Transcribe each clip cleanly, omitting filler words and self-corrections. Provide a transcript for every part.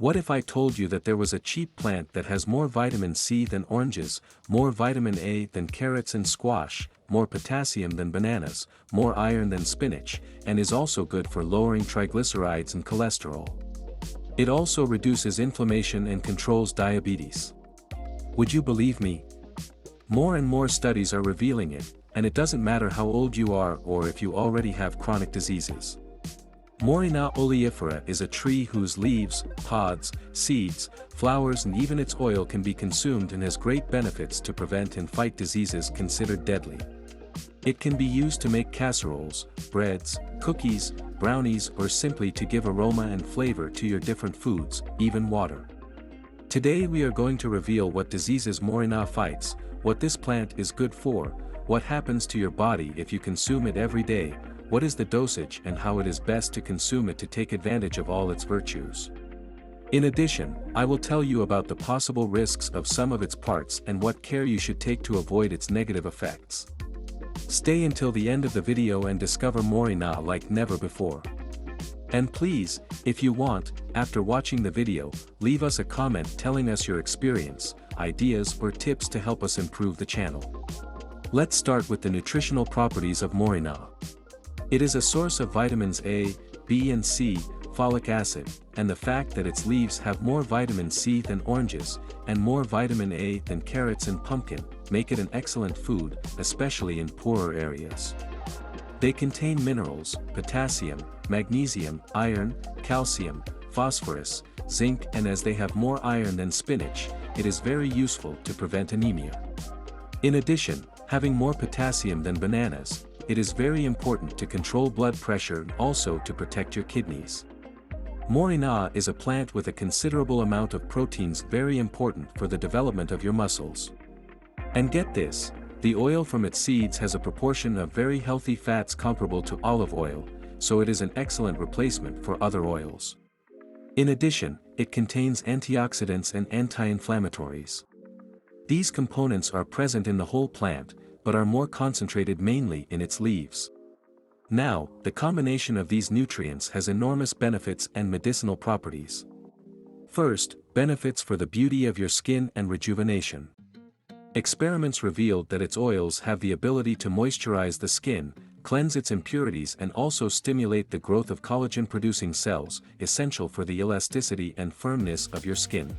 What if I told you that there was a cheap plant that has more vitamin C than oranges, more vitamin A than carrots and squash, more potassium than bananas, more iron than spinach, and is also good for lowering triglycerides and cholesterol? It also reduces inflammation and controls diabetes. Would you believe me? More and more studies are revealing it, and it doesn't matter how old you are or if you already have chronic diseases. Moringa oleifera is a tree whose leaves, pods, seeds, flowers and even its oil can be consumed and has great benefits to prevent and fight diseases considered deadly. It can be used to make casseroles, breads, cookies, brownies or simply to give aroma and flavor to your different foods, even water. Today we are going to reveal what diseases Moringa fights, what this plant is good for, what happens to your body if you consume it every day, what is the dosage and how it is best to consume it to take advantage of all its virtues. In addition, I will tell you about the possible risks of some of its parts and what care you should take to avoid its negative effects. Stay until the end of the video and discover Moringa like never before. And please, if you want, after watching the video, leave us a comment telling us your experience, ideas or tips to help us improve the channel. Let's start with the nutritional properties of Moringa. It is a source of vitamins A, B and C, folic acid, and the fact that its leaves have more vitamin C than oranges, and more vitamin A than carrots and pumpkin, make it an excellent food, especially in poorer areas. They contain minerals, potassium, magnesium, iron, calcium, phosphorus, zinc, and as they have more iron than spinach, it is very useful to prevent anemia. In addition, having more potassium than bananas, it is very important to control blood pressure and also to protect your kidneys. Moringa is a plant with a considerable amount of proteins very important for the development of your muscles. And get this, the oil from its seeds has a proportion of very healthy fats comparable to olive oil, so it is an excellent replacement for other oils. In addition, it contains antioxidants and anti-inflammatories. These components are present in the whole plant, but are more concentrated mainly in its leaves. Now, the combination of these nutrients has enormous benefits and medicinal properties. First, benefits for the beauty of your skin and rejuvenation. Experiments revealed that its oils have the ability to moisturize the skin, cleanse its impurities and also stimulate the growth of collagen-producing cells, essential for the elasticity and firmness of your skin.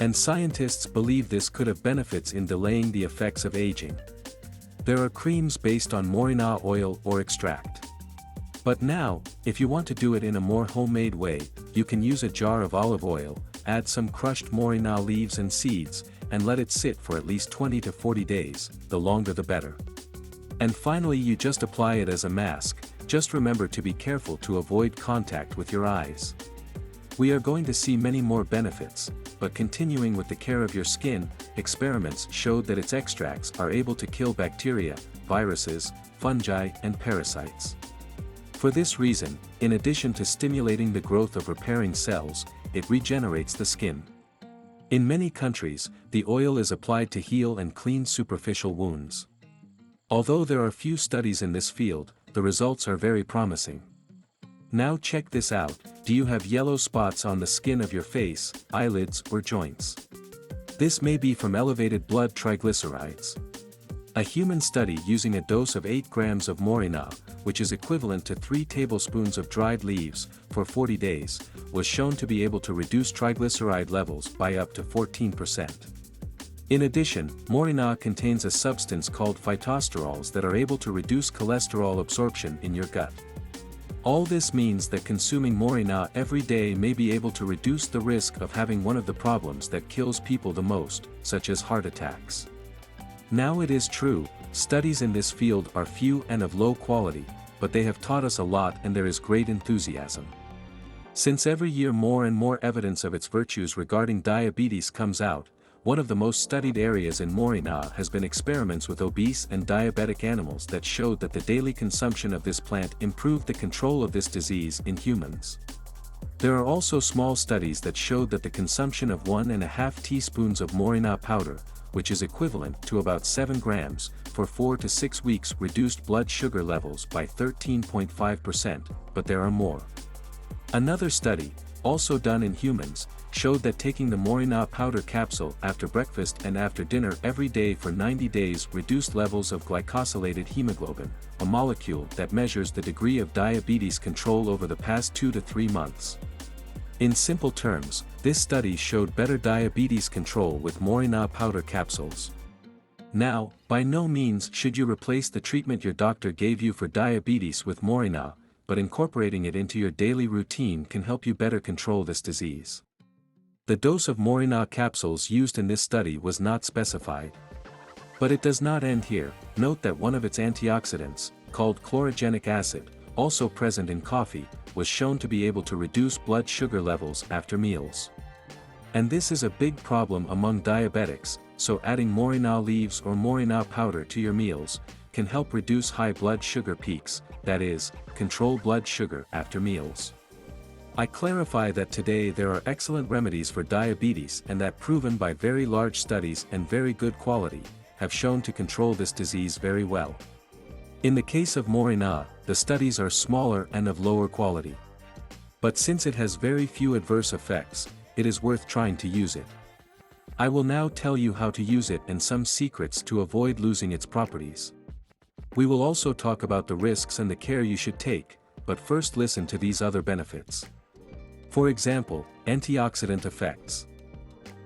And scientists believe this could have benefits in delaying the effects of aging. There are creams based on Moringa oil or extract. But now, if you want to do it in a more homemade way, you can use a jar of olive oil, add some crushed Moringa leaves and seeds, and let it sit for at least 20 to 40 days, the longer the better. And finally you just apply it as a mask, just remember to be careful to avoid contact with your eyes. We are going to see many more benefits, but continuing with the care of your skin, experiments showed that its extracts are able to kill bacteria, viruses, fungi, and parasites. For this reason, in addition to stimulating the growth of repairing cells, it regenerates the skin. In many countries, the oil is applied to heal and clean superficial wounds. Although there are few studies in this field, the results are very promising. Now check this out, do you have yellow spots on the skin of your face, eyelids or joints? This may be from elevated blood triglycerides. A human study using a dose of 8 grams of Moringa, which is equivalent to 3 tablespoons of dried leaves, for 40 days, was shown to be able to reduce triglyceride levels by up to 14%. In addition, Moringa contains a substance called phytosterols that are able to reduce cholesterol absorption in your gut. All this means that consuming Moringa every day may be able to reduce the risk of having one of the problems that kills people the most, such as heart attacks. Now it is true, studies in this field are few and of low quality, but they have taught us a lot and there is great enthusiasm. Since every year more and more evidence of its virtues regarding diabetes comes out, one of the most studied areas in Moringa has been experiments with obese and diabetic animals that showed that the daily consumption of this plant improved the control of this disease in humans. There are also small studies that showed that the consumption of 1.5 teaspoons of Moringa powder, which is equivalent to about 7 grams, for 4 to 6 weeks reduced blood sugar levels by 13.5%, but there are more. Another study, also done in humans, showed that taking the Moringa powder capsule after breakfast and after dinner every day for 90 days reduced levels of glycosylated hemoglobin, a molecule that measures the degree of diabetes control over the past 2 to 3 months. In simple terms, this study showed better diabetes control with Moringa powder capsules. Now, by no means should you replace the treatment your doctor gave you for diabetes with Moringa, but incorporating it into your daily routine can help you better control this disease. The dose of Moringa capsules used in this study was not specified. But it does not end here. Note that one of its antioxidants, called chlorogenic acid, also present in coffee, was shown to be able to reduce blood sugar levels after meals. And this is a big problem among diabetics, so adding Moringa leaves or Moringa powder to your meals can help reduce high blood sugar peaks, that is, control blood sugar after meals. I clarify that today there are excellent remedies for diabetes and that proven by very large studies and very good quality, have shown to control this disease very well. In the case of Moringa, the studies are smaller and of lower quality. But since it has very few adverse effects, it is worth trying to use it. I will now tell you how to use it and some secrets to avoid losing its properties. We will also talk about the risks and the care you should take, but first listen to these other benefits. For example, antioxidant effects.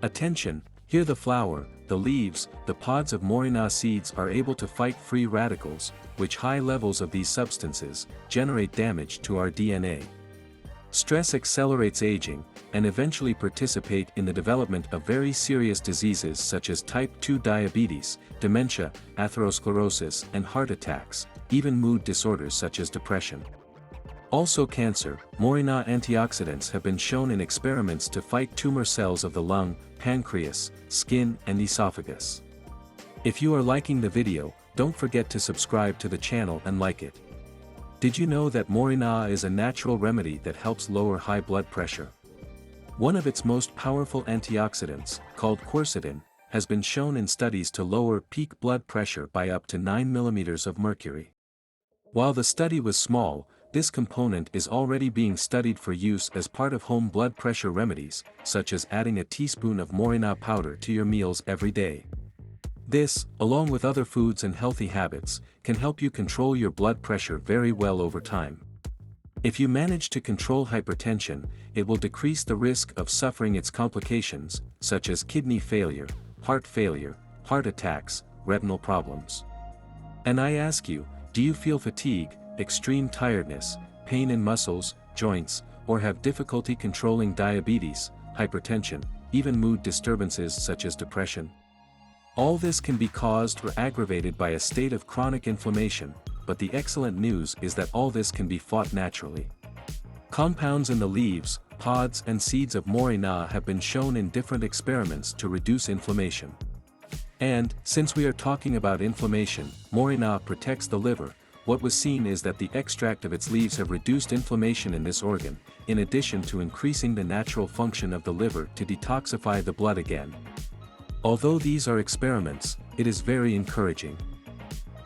Attention, here the flower, the leaves, the pods of Moringa seeds are able to fight free radicals, which high levels of these substances generate damage to our DNA. Stress accelerates aging, and eventually participate in the development of very serious diseases such as type 2 diabetes, dementia, atherosclerosis, and heart attacks, even mood disorders such as depression. Also cancer. Moringa antioxidants have been shown in experiments to fight tumor cells of the lung, pancreas, skin, and esophagus. If you are liking the video, don't forget to subscribe to the channel and like it. Did you know that Moringa is a natural remedy that helps lower high blood pressure? One of its most powerful antioxidants, called quercetin, has been shown in studies to lower peak blood pressure by up to 9 mm of mercury. While the study was small, this component is already being studied for use as part of home blood pressure remedies, such as adding a teaspoon of Moringa powder to your meals every day. This, along with other foods and healthy habits, can help you control your blood pressure very well over time. If you manage to control hypertension, it will decrease the risk of suffering its complications, such as kidney failure, heart attacks, retinal problems. And I ask you, do you feel fatigue, extreme tiredness, pain in muscles, joints, or have difficulty controlling diabetes, hypertension, even mood disturbances such as depression? All this can be caused or aggravated by a state of chronic inflammation, but the excellent news is that all this can be fought naturally. Compounds in the leaves, pods and seeds of Moringa have been shown in different experiments to reduce inflammation. And, since we are talking about inflammation, Moringa protects the liver. What was seen is that the extract of its leaves have reduced inflammation in this organ, in addition to increasing the natural function of the liver to detoxify the blood again. Although these are experiments, it is very encouraging.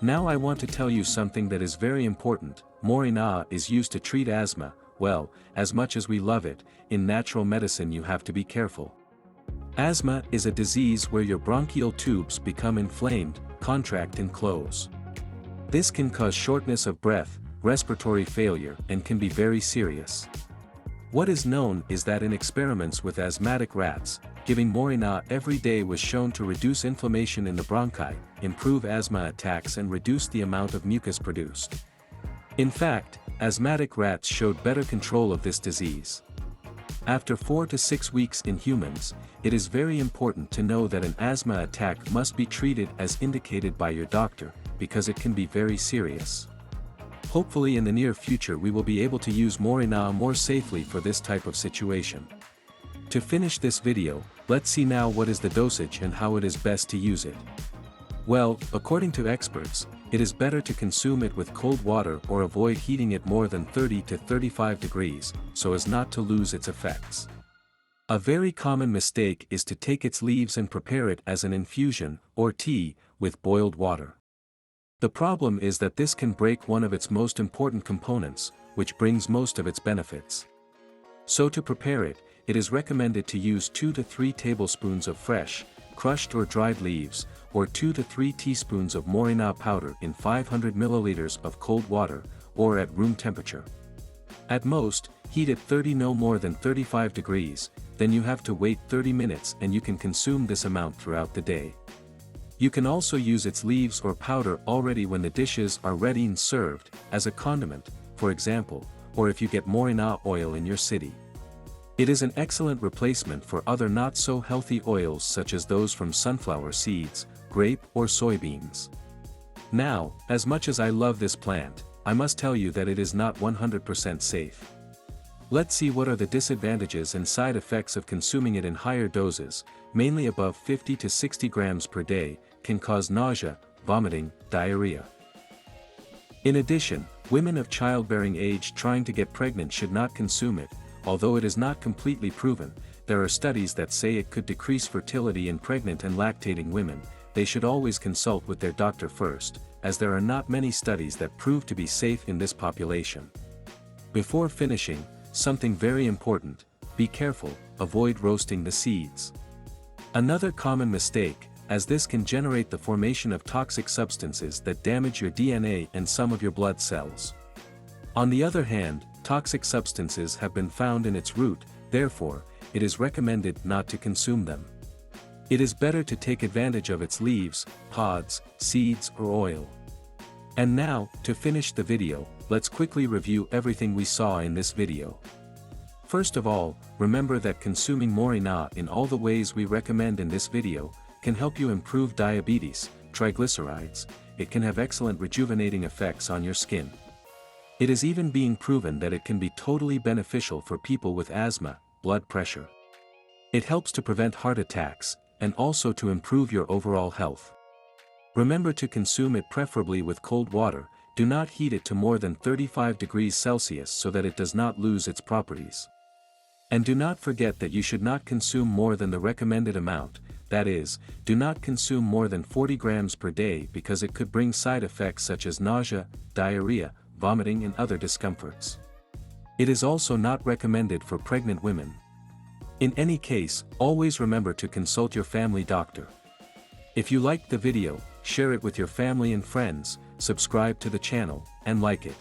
Now I want to tell you something that is very important. Moringa is used to treat asthma. Well, as much as we love it, in natural medicine you have to be careful. Asthma is a disease where your bronchial tubes become inflamed, contract and close. This can cause shortness of breath, respiratory failure, and can be very serious. What is known is that in experiments with asthmatic rats, giving Moringa every day was shown to reduce inflammation in the bronchi, improve asthma attacks and reduce the amount of mucus produced. In fact, asthmatic rats showed better control of this disease. After 4 to 6 weeks in humans, it is very important to know that an asthma attack must be treated as indicated by your doctor, because it can be very serious. Hopefully in the near future we will be able to use Moringa more safely for this type of situation. To finish this video, let's see now what is the dosage and how it is best to use it. Well, according to experts, it is better to consume it with cold water or avoid heating it more than 30 to 35 degrees, so as not to lose its effects. A very common mistake is to take its leaves and prepare it as an infusion, or tea, with boiled water. The problem is that this can break one of its most important components, which brings most of its benefits. So to prepare it, it is recommended to use 2 to 3 tablespoons of fresh, crushed or dried leaves, or 2 to 3 teaspoons of Moringa powder in 500 milliliters of cold water, or at room temperature. At most, heat at 30 no more than 35 degrees, then you have to wait 30 minutes and you can consume this amount throughout the day. You can also use its leaves or powder already when the dishes are ready and served, as a condiment, for example, or if you get Moringa oil in your city. It is an excellent replacement for other not-so-healthy oils such as those from sunflower seeds, grape or soybeans. Now, as much as I love this plant, I must tell you that it is not 100% safe. Let's see what are the disadvantages and side effects of consuming it in higher doses, mainly above 50 to 60 grams per day, can cause nausea, vomiting, diarrhea. In addition, women of childbearing age trying to get pregnant should not consume it. Although it is not completely proven, there are studies that say it could decrease fertility in pregnant and lactating women. They should always consult with their doctor first, as there are not many studies that prove to be safe in this population. Before finishing, something very important: be careful, avoid roasting the seeds. Another common mistake, as this can generate the formation of toxic substances that damage your DNA and some of your blood cells. On the other hand, toxic substances have been found in its root, therefore, it is recommended not to consume them. It is better to take advantage of its leaves, pods, seeds or oil. And now, to finish the video, let's quickly review everything we saw in this video. First of all, remember that consuming Moringa in all the ways we recommend in this video, can help you improve diabetes, triglycerides. It can have excellent rejuvenating effects on your skin. It is even being proven that it can be totally beneficial for people with asthma, blood pressure. It helps to prevent heart attacks, and also to improve your overall health. Remember to consume it preferably with cold water. Do not heat it to more than 35 degrees Celsius so that it does not lose its properties. And do not forget that you should not consume more than the recommended amount, that is, do not consume more than 40 grams per day because it could bring side effects such as nausea, diarrhea, vomiting and other discomforts. It is also not recommended for pregnant women. In any case, always remember to consult your family doctor. If you liked the video, share it with your family and friends, subscribe to the channel, and like it.